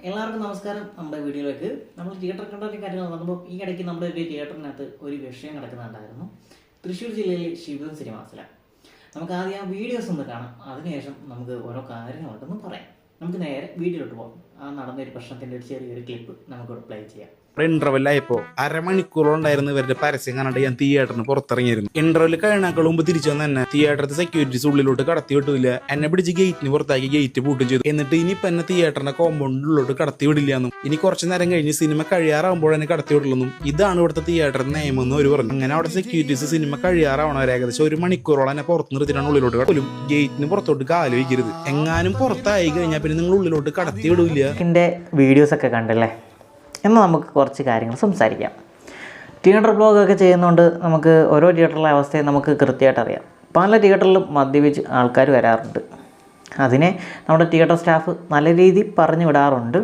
എല്ലാവർക്കും നമസ്കാരം. നമ്മുടെ വീഡിയോയിലേക്ക് നമ്മൾ തിയേറ്റർ കണ്ടതിൻ്റെ കാര്യങ്ങൾ വന്നപ്പോൾ ഈ ഇടയ്ക്ക് നമ്മുടെ ഒരു തിയേറ്ററിനകത്ത് ഒരു വിഷയം കിടക്കുന്നുണ്ടായിരുന്നു. തൃശ്ശൂർ ജില്ലയിലെ ശിവം സിനിമാസിലാണ്. നമുക്ക് ആദ്യം ആ വീഡിയോസ് ഒന്ന് കാണാം, അതിനുശേഷം നമുക്ക് ഓരോ കാര്യങ്ങളുണ്ടെന്ന് പറയാം. നമുക്ക് നേരെ വീഡിയോയിലോട്ട് പോകാം. ആ നടന്നൊരു പ്രശ്നത്തിൻ്റെ ഒരു ചെറിയൊരു ക്ലിപ്പ് നമുക്കിവിടെ പ്ലേ ചെയ്യാം. ഇന്റർവെല്ലായപ്പോ അരമണിക്കൂറുണ്ടായിരുന്നു ഇവരുടെ പരസ്യം കണ്ടിട്ട് ഞാൻ തിയേറ്ററിന് പുറത്തിറങ്ങിയിരുന്നു. ഇന്റർവെല് കഴിഞ്ഞാൽ മുമ്പ് തിരിച്ചു വന്ന് തന്നെ തിയേറ്ററിന്റെ സെക്യൂരിറ്റീസ് ഉള്ളിലോട്ട് കടത്തി വിട്ടില്ല. എന്നെ പിടിച്ച് ഗേറ്റിന് പുറത്താക്കി ഗേറ്റ് പൂട്ടും ചെയ്തു. എന്നിട്ട് ഇനിയിപ്പോ എന്നെ തിയേറ്ററിന്റെ കോമ്പൗണ്ടിലോട്ട് കടത്തി വിടില്ലാന്നും ഇനി കുറച്ചു നേരം കഴിഞ്ഞ് സിനിമ കഴിയാറാകുമ്പോൾ എന്നെ കടത്തി വിടില്ലെന്നും ഇതാണ് ഇവിടുത്തെ തിയേറ്ററിന്റെ നിയമം എന്ന് അവർ പറഞ്ഞു. അങ്ങനെ അവിടെ സെക്യൂരിറ്റീസ് സിനിമ കഴിയാറാവണവരെ ഏകദേശം ഒരു മണിക്കൂറോളം എന്നെ പുറത്ത് നിർത്തിയിട്ടാണ് ഉള്ളിലോട്ട് പോലും ഗേറ്റിന് പുറത്തോട്ട് കാല് വയ്ക്കരുത്. എങ്ങാനും പുറത്തായി കഴിഞ്ഞാൽ പിന്നെ നിങ്ങൾ ഉള്ളിലോട്ട് കടത്തി വിടില്ല. വീഡിയോസ് ഒക്കെ കണ്ടല്ലേ, എന്നാൽ നമുക്ക് കുറച്ച് കാര്യങ്ങൾ സംസാരിക്കാം. തിയേറ്റർ ബ്ലോഗൊക്കെ ചെയ്യുന്നതുകൊണ്ട് നമുക്ക് ഓരോ തിയേറ്ററിലെ അവസ്ഥയെ നമുക്ക് കൃത്യമായിട്ട് അറിയാം. പല തിയേറ്ററിലും മദ്യപിച്ച് ആൾക്കാർ വരാറുണ്ട്. അതിനെ നമ്മുടെ തിയേറ്റർ സ്റ്റാഫ് നല്ല രീതിയിൽ പറഞ്ഞു വിടാറുണ്ട്.